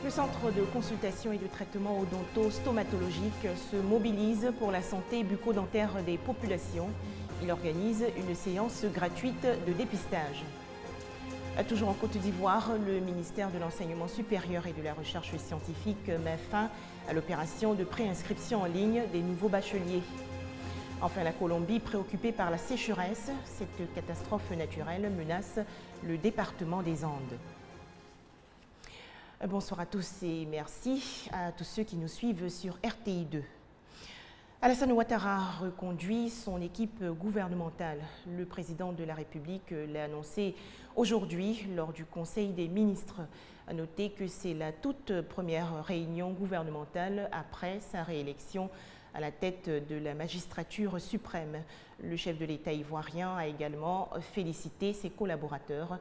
Le centre de consultation et de traitement odonto-stomatologique se mobilise pour la santé bucco-dentaire des populations. Il organise une séance gratuite de dépistage. Toujours en Côte d'Ivoire, le ministère de l'Enseignement supérieur et de la Recherche scientifique met fin à l'opération de préinscription en ligne des nouveaux bacheliers. Enfin, la Colombie, préoccupée par la sécheresse, cette catastrophe naturelle menace le département des Andes. Bonsoir à tous et merci à tous ceux qui nous suivent sur RTI2. Alassane Ouattara reconduit son équipe gouvernementale. Le président de la République l'a annoncé aujourd'hui lors du Conseil des ministres. À noter que c'est la toute première réunion gouvernementale après sa réélection à la tête de la magistrature suprême. Le chef de l'État ivoirien a également félicité ses collaborateurs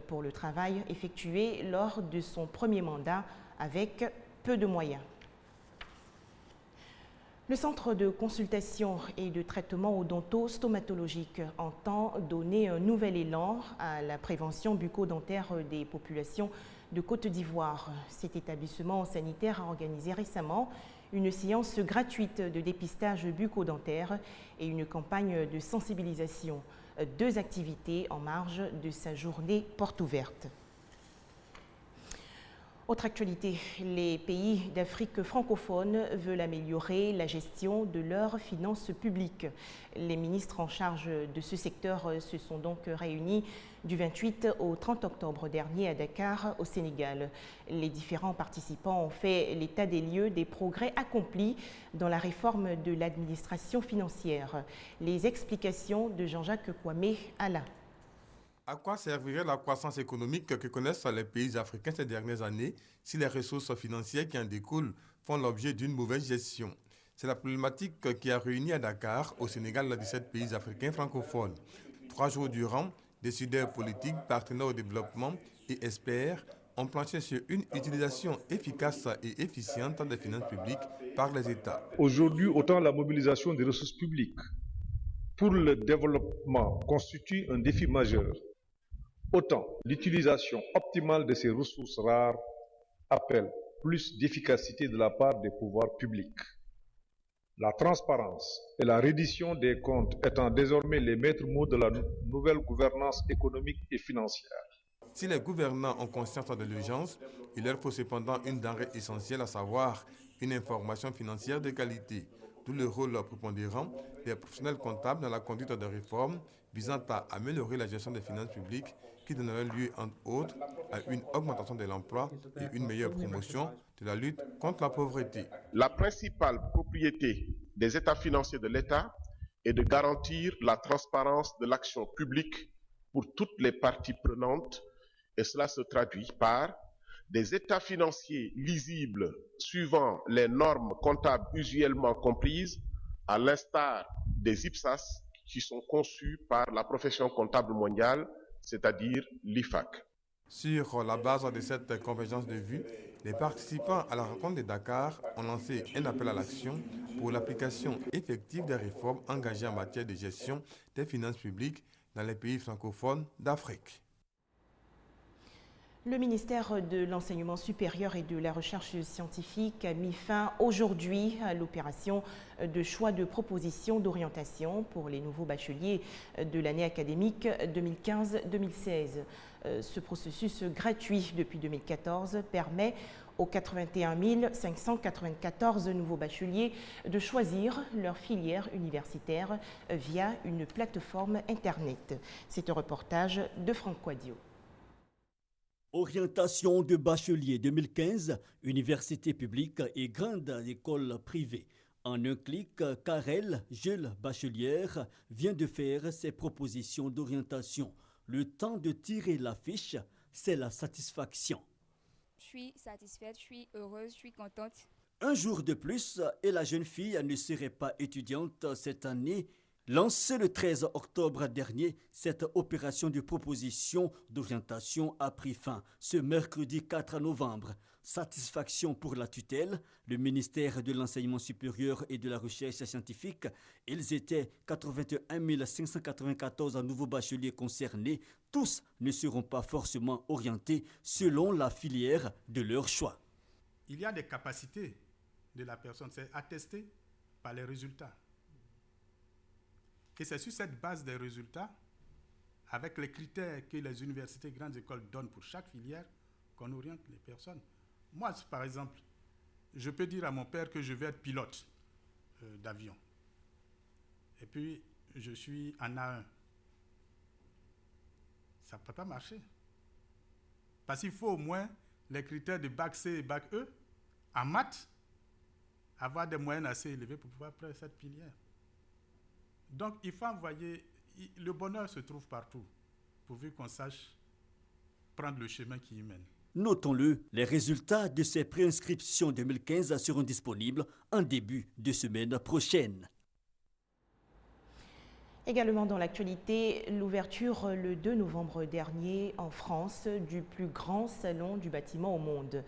pour le travail effectué lors de son premier mandat avec peu de moyens. Le centre de consultation et de traitement odonto-stomatologique entend donner un nouvel élan à la prévention bucco-dentaire des populations de Côte d'Ivoire. Cet établissement sanitaire a organisé récemment une séance gratuite de dépistage bucco-dentaire et une campagne de sensibilisation. Deux activités en marge de sa journée porte ouverte. Autre actualité, les pays d'Afrique francophone veulent améliorer la gestion de leurs finances publiques. Les ministres en charge de ce secteur se sont donc réunis du 28 au 30 octobre dernier à Dakar, au Sénégal. Les différents participants ont fait l'état des lieux des progrès accomplis dans la réforme de l'administration financière. Les explications de Jean-Jacques Kwame Alla. À quoi servirait la croissance économique que connaissent les pays africains ces dernières années si les ressources financières qui en découlent font l'objet d'une mauvaise gestion? C'est la problématique qui a réuni à Dakar, au Sénégal, 17 pays africains francophones. 3 jours durant, décideurs politiques, partenaires au développement et experts ont planché sur une utilisation efficace et efficiente des finances publiques par les États. Aujourd'hui, autant la mobilisation des ressources publiques pour le développement constitue un défi majeur, autant l'utilisation optimale de ces ressources rares appelle plus d'efficacité de la part des pouvoirs publics. La transparence et la reddition des comptes étant désormais les maîtres mots de la nouvelle gouvernance économique et financière. Si les gouvernants ont conscience de l'urgence, il leur faut cependant une denrée essentielle, à savoir une information financière de qualité. D'où le rôle prépondérant des professionnels comptables dans la conduite de réformes visant à améliorer la gestion des finances publiques qui donnerait lieu, entre autres, à une augmentation de l'emploi et une meilleure promotion de la lutte contre la pauvreté. La principale propriété des états financiers de l'État est de garantir la transparence de l'action publique pour toutes les parties prenantes, et cela se traduit par des états financiers lisibles suivant les normes comptables usuellement comprises, à l'instar des IPSAS qui sont conçus par la profession comptable mondiale, c'est-à-dire l'IFAC. Sur la base de cette convergence de vues, les participants à la rencontre de Dakar ont lancé un appel à l'action pour l'application effective des réformes engagées en matière de gestion des finances publiques dans les pays francophones d'Afrique. Le ministère de l'Enseignement supérieur et de la Recherche scientifique a mis fin aujourd'hui à l'opération de choix de propositions d'orientation pour les nouveaux bacheliers de l'année académique 2015-2016. Ce processus gratuit depuis 2014 permet aux 81 594 nouveaux bacheliers de choisir leur filière universitaire via une plateforme Internet. C'est un reportage de Franck Quadio. Orientation de bachelier 2015, université publique et grande école privée. En un clic, Karel Jules Bachelière vient de faire ses propositions d'orientation. Le temps de tirer l'affiche, c'est la satisfaction. Je suis satisfaite, je suis heureuse, je suis contente. Un jour de plus et la jeune fille ne serait pas étudiante cette année. Lancée le 13 octobre dernier, cette opération de proposition d'orientation a pris fin ce mercredi 4 novembre. Satisfaction pour la tutelle, le ministère de l'Enseignement supérieur et de la Recherche scientifique. Ils étaient 81 594 nouveaux bacheliers concernés. Tous ne seront pas forcément orientés selon la filière de leur choix. il y a des capacités de la personne, c'est attesté par les résultats. Et c'est sur cette base des résultats, avec les critères que les universités et grandes écoles donnent pour chaque filière, qu'on oriente les personnes. Moi, par exemple, je peux dire à mon père que je vais être pilote d'avion. Et puis, je suis en A1. Ça ne peut pas marcher. Parce qu'il faut au moins les critères de bac C et bac E, en maths, avoir des moyennes assez élevées pour pouvoir prendre cette filière. Donc, il faut envoyer... Le bonheur se trouve partout, pourvu qu'on sache prendre le chemin qui y mène. Notons-le, les résultats de ces préinscriptions 2015 seront disponibles en début de semaine prochaine. Également dans l'actualité, l'ouverture le 2 novembre dernier en France du plus grand salon du bâtiment au monde.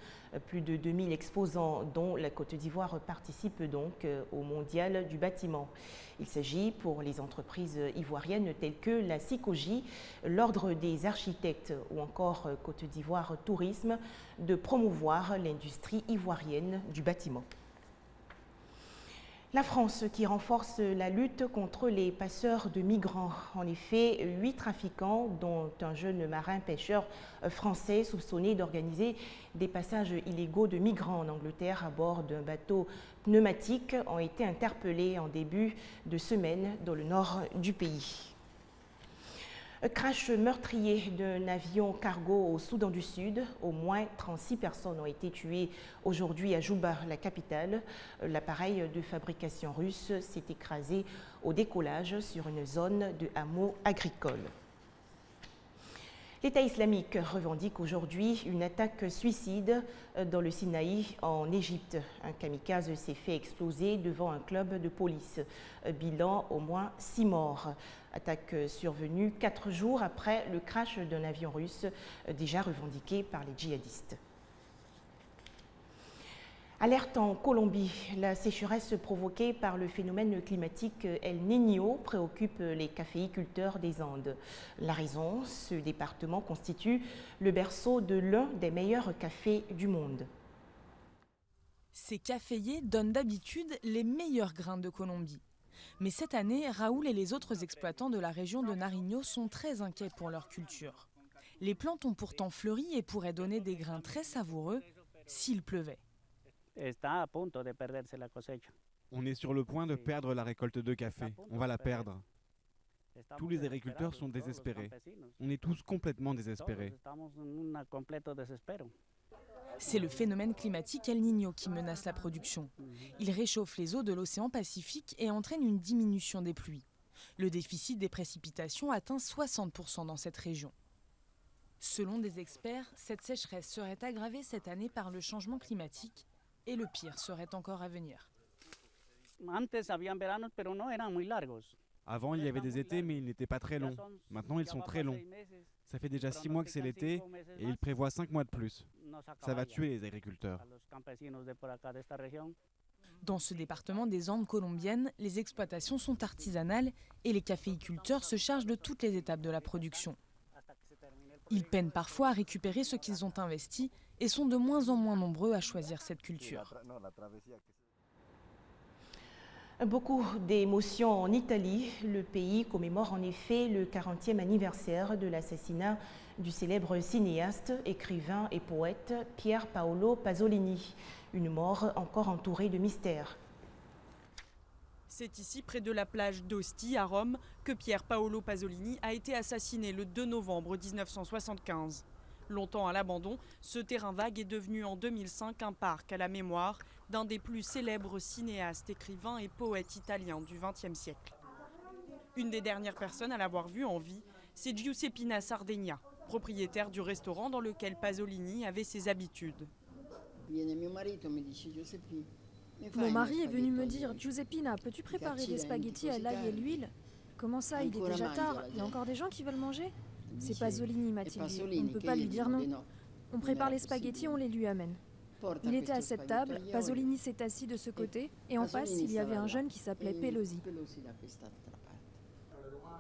Plus de 2000 exposants dont la Côte d'Ivoire participe donc au mondial du bâtiment. Il s'agit pour les entreprises ivoiriennes telles que la SICOGI, l'Ordre des architectes ou encore Côte d'Ivoire Tourisme de promouvoir l'industrie ivoirienne du bâtiment. La France qui renforce la lutte contre les passeurs de migrants. En effet, 8 trafiquants, dont un jeune marin pêcheur français soupçonné d'organiser des passages illégaux de migrants en Angleterre à bord d'un bateau pneumatique, ont été interpellés en début de semaine dans le nord du pays. Crash meurtrier d'un avion cargo au Soudan du Sud. Au moins 36 personnes ont été tuées aujourd'hui à Juba, la capitale. L'appareil de fabrication russe s'est écrasé au décollage sur une zone de hameau agricole. L'État islamique revendique aujourd'hui une attaque suicide dans le Sinaï en Égypte. Un kamikaze s'est fait exploser devant un club de police. Bilan, au moins 6 morts. Attaque survenue 4 jours après le crash d'un avion russe déjà revendiqué par les djihadistes. Alerte en Colombie, la sécheresse provoquée par le phénomène climatique El Niño préoccupe les caféiculteurs des Andes. La raison, ce département constitue le berceau de l'un des meilleurs cafés du monde. Ces caféiers donnent d'habitude les meilleurs grains de Colombie. Mais cette année, Raoul et les autres exploitants de la région de Nariño sont très inquiets pour leur culture. Les plantes ont pourtant fleuri et pourraient donner des grains très savoureux s'il pleuvait. On est sur le point de perdre la récolte de café. On va la perdre. Tous les agriculteurs sont désespérés. On est tous complètement désespérés. C'est le phénomène climatique El Niño qui menace la production. Il réchauffe les eaux de l'océan Pacifique et entraîne une diminution des pluies. Le déficit des précipitations atteint 60% dans cette région. Selon des experts, cette sécheresse serait aggravée cette année par le changement climatique et le pire serait encore à venir. Avant, il y avait des étés, mais ils n'étaient pas très longs. Maintenant, ils sont très longs. Ça fait déjà 6 mois que c'est l'été et ils prévoient 5 mois de plus. Ça va tuer les agriculteurs. Dans ce département des Andes colombiennes, les exploitations sont artisanales et les caféiculteurs se chargent de toutes les étapes de la production. Ils peinent parfois à récupérer ce qu'ils ont investi et sont de moins en moins nombreux à choisir cette culture. Beaucoup d'émotions en Italie. Le pays commémore en effet le 40e anniversaire de l'assassinat du célèbre cinéaste, écrivain et poète Pier Paolo Pasolini. Une mort encore entourée de mystères. C'est ici, près de la plage d'Ostie, à Rome, que Pier Paolo Pasolini a été assassiné le 2 novembre 1975. Longtemps à l'abandon, ce terrain vague est devenu en 2005 un parc à la mémoire d'un des plus célèbres cinéastes, écrivains et poètes italiens du XXe siècle. Une des dernières personnes à l'avoir vu en vie, c'est Giuseppina Sardegna, propriétaire du restaurant dans lequel Pasolini avait ses habitudes. Mon mari est venu me dire « Giuseppina, peux-tu préparer des spaghettis à l'ail et l'huile ?» Comment ça, il est déjà tard, il y a encore des gens qui veulent manger ? C'est Pasolini, m'a-t-il dit, on ne peut pas lui dire non. On prépare les spaghettis, on les lui amène. Il était à cette table, Pasolini s'est assis de ce côté, et en face, il y avait un jeune qui s'appelait Pelosi.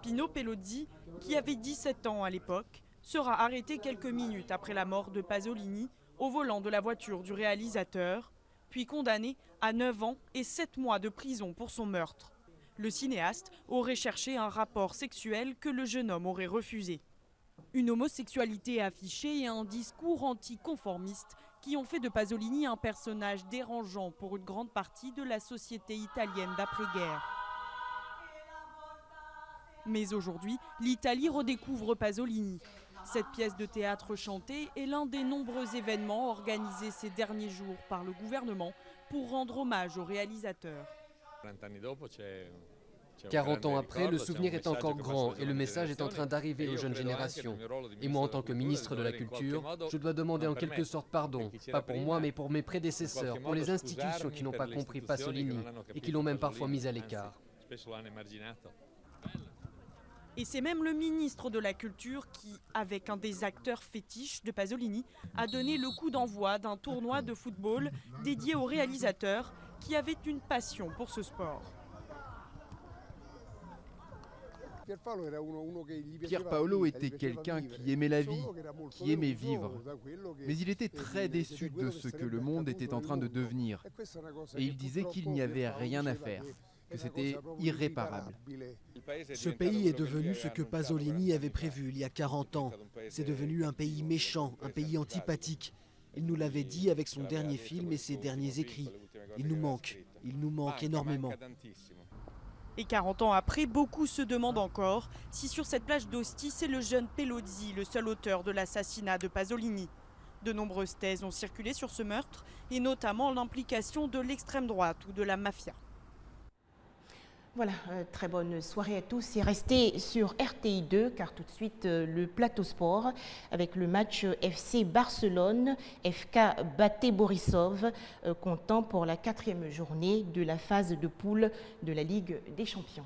Pino Pelozzi, qui avait 17 ans à l'époque, sera arrêté quelques minutes après la mort de Pasolini au volant de la voiture du réalisateur, puis condamné à 9 ans et 7 mois de prison pour son meurtre. Le cinéaste aurait cherché un rapport sexuel que le jeune homme aurait refusé. Une homosexualité affichée et un discours anticonformiste qui ont fait de Pasolini un personnage dérangeant pour une grande partie de la société italienne d'après-guerre. Mais aujourd'hui, l'Italie redécouvre Pasolini. Cette pièce de théâtre chantée est l'un des nombreux événements organisés ces derniers jours par le gouvernement pour rendre hommage au réalisateur. 40 ans après, le souvenir est encore grand et le message est en train d'arriver aux jeunes générations. Et moi, en tant que ministre de la Culture, je dois demander en quelque sorte pardon, pas pour moi, mais pour mes prédécesseurs, pour les institutions qui n'ont pas compris Pasolini et qui l'ont même parfois mis à l'écart. Et c'est même le ministre de la Culture qui, avec un des acteurs fétiches de Pasolini, a donné le coup d'envoi d'un tournoi de football dédié au réalisateur qui avait une passion pour ce sport. Pier Paolo était quelqu'un qui aimait la vie, qui aimait vivre. Mais il était très déçu de ce que le monde était en train de devenir. Et il disait qu'il n'y avait rien à faire, que c'était irréparable. Ce pays est devenu ce que Pasolini avait prévu il y a 40 ans. C'est devenu un pays méchant, un pays antipathique. Il nous l'avait dit avec son dernier film et ses derniers écrits. Il nous manque énormément. Et 40 ans après, beaucoup se demandent encore si sur cette plage d'Ostie, c'est le jeune Pelozzi, le seul auteur de l'assassinat de Pasolini. De nombreuses thèses ont circulé sur ce meurtre, et notamment l'implication de l'extrême droite ou de la mafia. Voilà, très bonne soirée à tous et restez sur RTI 2 car tout de suite le plateau sport avec le match FC Barcelone, FK Bate Borisov comptant pour la 4e journée de la phase de poule de la Ligue des Champions.